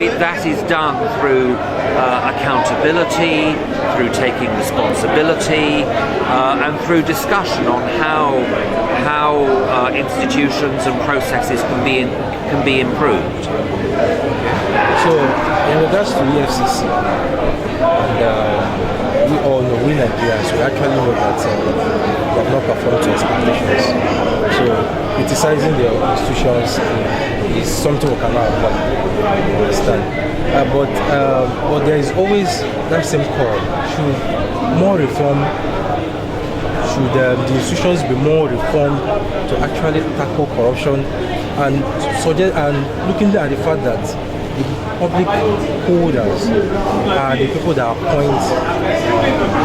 That is done through accountability, through taking responsibility, and through discussion on how institutions and processes can be improved. So, in regards to EFCC, and we all know, we Nigerians, we actually know that they have not performed to expectations. So, criticizing their institutions is something we cannot understand. But there is always that same call. Should more reform? Should the institutions be more reformed to actually tackle corruption and looking at the fact that the public holders are the people that appoint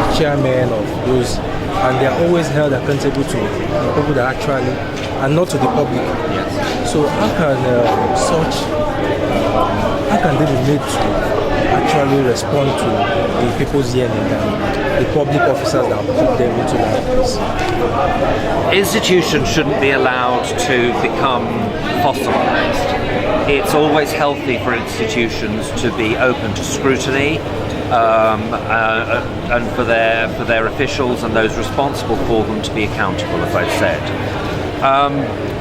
the chairman of those, and they are always held accountable to the people that actually, and not to the public. Yes. So how can they be made to actually respond to the people's yearning and the public officers that put them into that place? Institutions shouldn't be allowed to become fossilized. It's always healthy for institutions to be open to scrutiny, and for their officials and those responsible for them to be accountable, as I've said.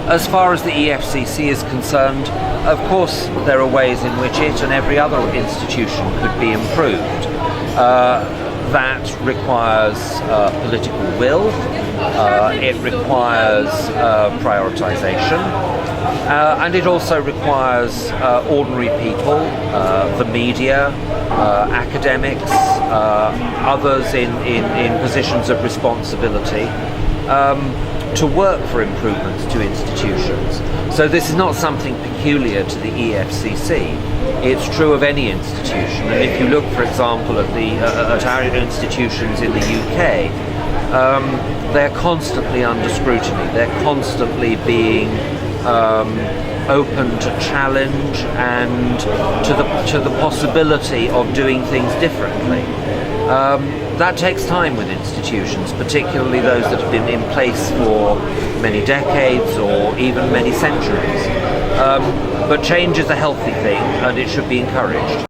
As far as the EFCC is concerned, of course there are ways in which it and every other institution could be improved. That requires political will, it requires prioritization, and it also requires ordinary people, the media, academics, others in positions of responsibility, to work for improvements to institutions. So this is not something peculiar to the EFCC. It's true of any institution. And if you look, for example, at our institutions in the UK, they're constantly under scrutiny. They're constantly being open to challenge and to the possibility of doing things differently. That takes time with institutions, particularly those that have been in place for many decades or even many centuries. But change is a healthy thing and it should be encouraged.